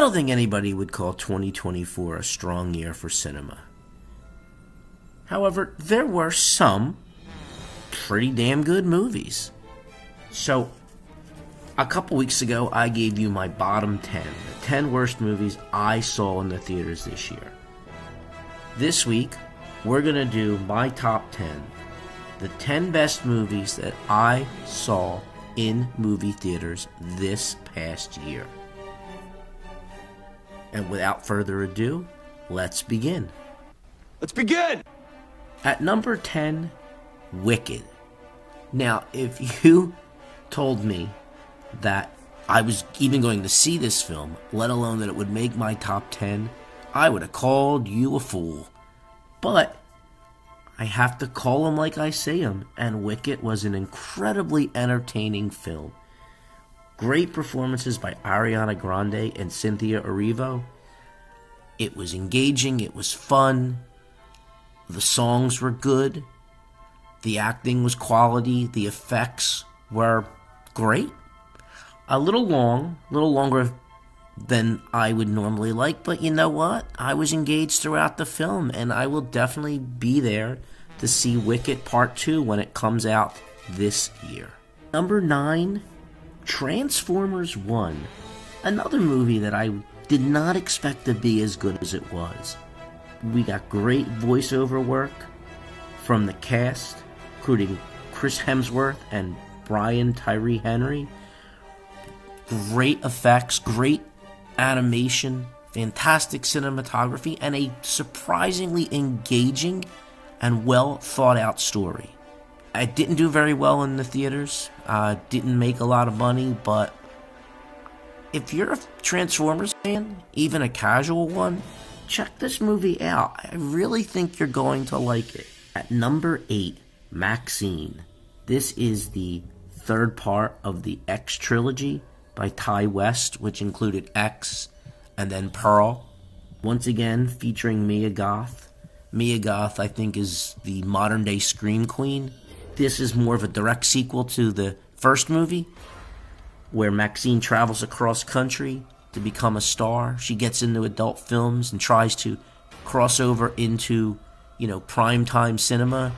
don't think anybody would call 2024 a strong year for cinema. However, there were some pretty damn good movies. So, a couple weeks ago, I gave you my bottom 10, the 10 worst movies I saw in the theaters this year. This week, we're going to do my top 10, the 10 best movies that I saw in movie theaters this past year. And without further ado, let's begin. Let's begin! At number 10, Wicked. Now, if you told me that I was even going to see this film, let alone that it would make my top 10, I would have called you a fool. But I have to call them like I say them, and Wicked was an incredibly entertaining film. Great performances by Ariana Grande and Cynthia Erivo. It was engaging, it was fun, the songs were good, the acting was quality, the effects were great. A little longer than I would normally like, but you know what? I was engaged throughout the film, and I will definitely be there to see Wicked Part 2 when it comes out this year. Number 9, Transformers 1. Another movie that I did not expect to be as good as it was. We got great voiceover work from the cast, including Chris Hemsworth and Brian Tyree Henry. Great effects, great animation, fantastic cinematography, and a surprisingly engaging and well thought out story. It didn't do very well in the theaters, didn't make a lot of money, but if you're a Transformers fan, even a casual one, check this movie out. I really think you're going to like it. At number 8, Maxine. This is the third part of the X trilogy by Ty West, which included X and then Pearl. Once again, featuring Mia Goth. Mia Goth, I think, is the modern-day Scream Queen. This is more of a direct sequel to the first movie, where Maxine travels across country to become a star. She gets into adult films and tries to cross over into, primetime cinema,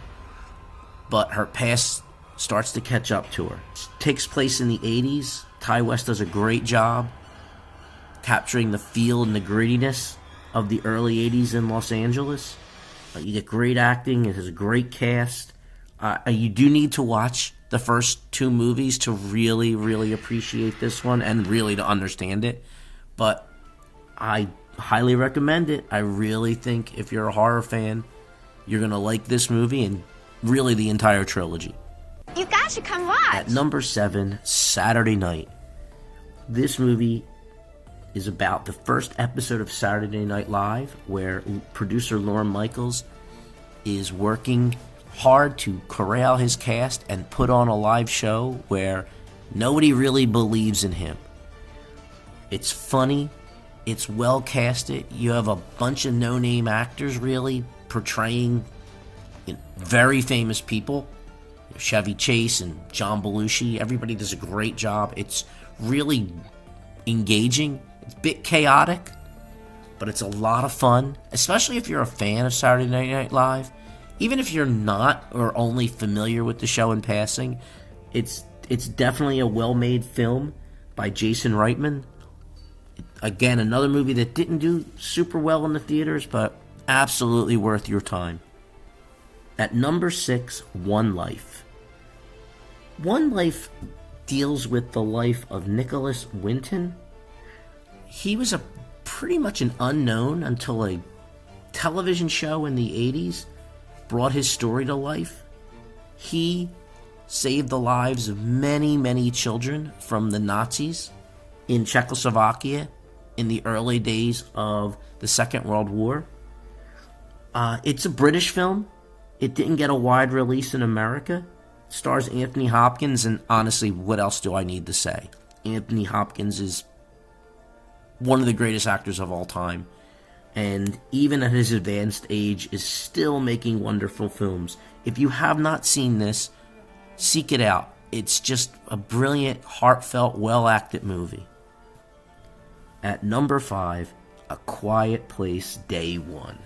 but her past starts to catch up to her. It takes place in the 80s. Ty West does a great job capturing the feel and the grittiness of the early 80s in Los Angeles. You get great acting. It has a great cast. You do need to watch the first two movies to really, really appreciate this one and really to understand it. But I highly recommend it. I really think if you're a horror fan, you're going to like this movie and really the entire trilogy. You guys should come watch. At number 7, Saturday Night. This movie is about the first episode of Saturday Night Live, where producer Lorne Michaels is working hard to corral his cast and put on a live show where nobody really believes in him. It's funny, it's well casted. You have a bunch of no-name actors really portraying very famous people. Chevy Chase and John Belushi, everybody does a great job. It's really engaging. It's a bit chaotic, but it's a lot of fun, especially if you're a fan of Saturday Night Live. Even if you're not or only familiar with the show in passing, it's definitely a well-made film by Jason Reitman. Again, another movie that didn't do super well in the theaters, but absolutely worth your time. At number 6, One Life. One Life deals with the life of Nicholas Winton. He was pretty much an unknown until a television show in the 80s brought his story to life. He saved the lives of many, many children from the Nazis in Czechoslovakia in the early days of the Second World War. It's a British film. It didn't get a wide release in America. It stars Anthony Hopkins, and honestly, what else do I need to say? Anthony Hopkins is one of the greatest actors of all time, and even at his advanced age is still making wonderful films. If you have not seen this, seek it out. It's just a brilliant, heartfelt, well-acted movie. At number 5, A Quiet Place Day One.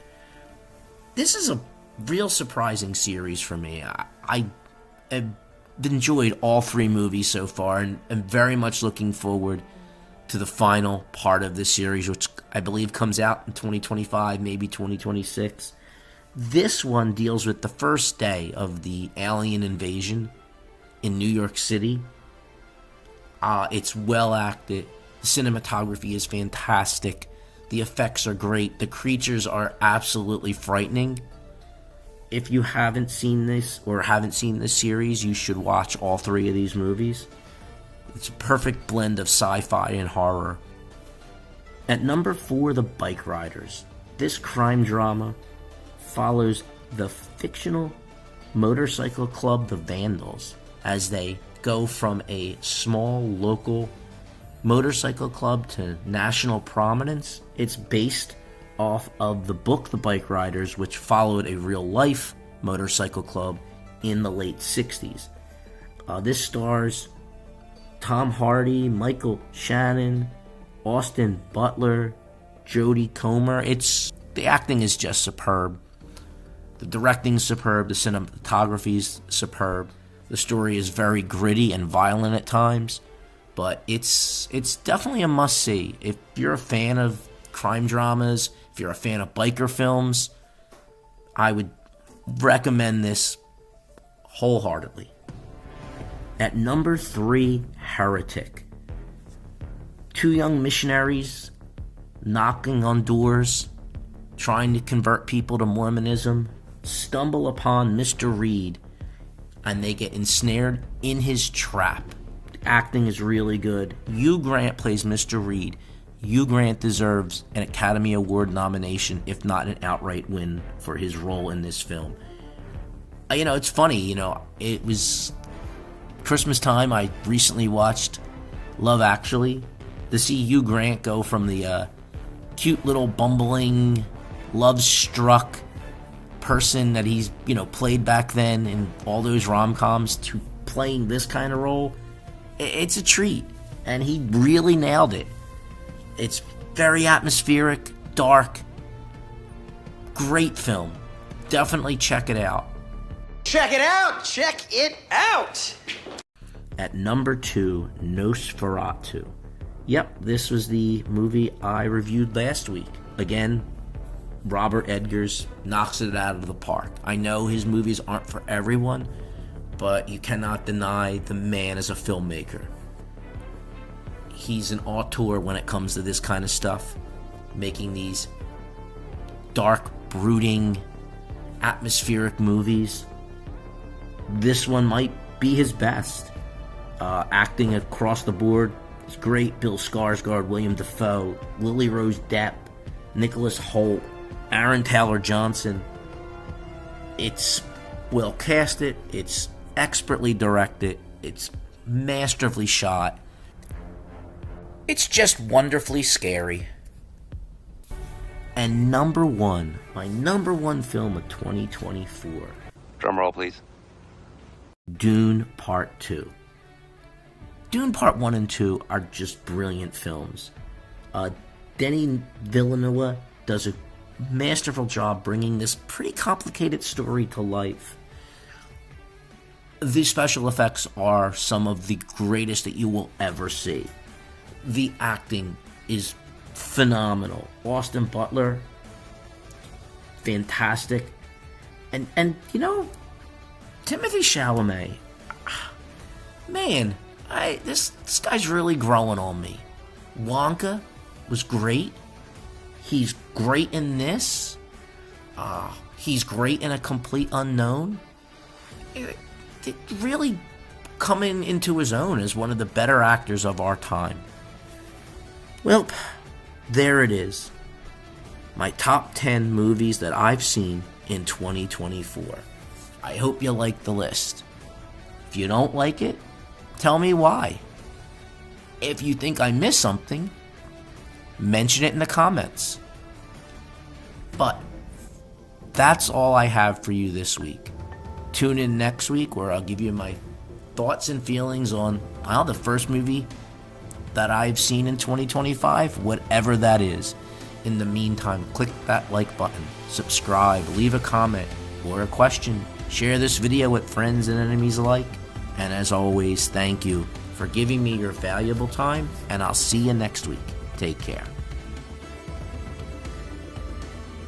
This is a real surprising series for me. I have enjoyed all 3 movies so far, and am very much looking forward to the final part of this series, which I believe comes out in 2025, maybe 2026. This one deals with the first day of the alien invasion in New York City. It's well acted. The cinematography is fantastic. The effects are great. The creatures are absolutely frightening. If you haven't seen this or haven't seen this series, you should watch all 3 of these movies. It's a perfect blend of sci-fi and horror. At number 4, The Bike Riders. This crime drama follows the fictional motorcycle club, the Vandals, as they go from a small local motorcycle club to national prominence. It's based off of the book The Bike Riders, which followed a real-life motorcycle club in the late 60s. This stars Tom Hardy, Michael Shannon, Austin Butler, Jodie Comer. The acting is just superb. The directing is superb. The cinematography is superb. The story is very gritty and violent at times, but it's definitely a must-see. If you're a fan of crime dramas, if you're a fan of biker films, I would recommend this wholeheartedly. At number 3, Heretic. 2 young missionaries knocking on doors, trying to convert people to Mormonism, stumble upon Mr. Reed, and they get ensnared in his trap. The acting is really good. Hugh Grant plays Mr. Reed. Hugh Grant deserves an Academy Award nomination, if not an outright win, for his role in this film. It's funny, it was Christmas time. I recently watched Love Actually. To see Hugh Grant go from the cute little bumbling, love-struck person that he's, played back then in all those rom-coms to playing this kind of role, it's a treat. And he really nailed it. It's very atmospheric, dark, great film. Definitely check it out. Check it out! Check it out! At number 2, Nosferatu. Yep, this was the movie I reviewed last week. Again, Robert Eggers knocks it out of the park. I know his movies aren't for everyone, but you cannot deny the man as a filmmaker. He's an auteur when it comes to this kind of stuff, making these dark, brooding, atmospheric movies. This one might be his best. Acting across the board is great. Bill Skarsgård, William Dafoe, Lily Rose Depp, Nicholas Hoult, Aaron Taylor Johnson. It's well casted, it's expertly directed, it's masterfully shot. It's just wonderfully scary. And number 1, my number 1 film of 2024. Drum roll, please. Dune Part 2. Dune Part 1 and 2 are just brilliant films. Denis Villeneuve does a masterful job bringing this pretty complicated story to life. The special effects are some of the greatest that you will ever see. The acting is phenomenal. Austin Butler, fantastic. And Timothée Chalamet, man, this guy's really growing on me. Wonka was great. He's great in this. He's great in A Complete Unknown. It really coming into his own as one of the better actors of our time. Well, there it is. My top 10 movies that I've seen in 2024. I hope you like the list. If you don't like it, tell me why. If you think I missed something, mention it in the comments. But that's all I have for you this week. Tune in next week where I'll give you my thoughts and feelings on the first movie that I've seen in 2025, whatever that is. In the meantime, click that like button, subscribe, leave a comment or a question, share this video with friends and enemies alike, and as always, thank you for giving me your valuable time, and I'll see you next week. Take care.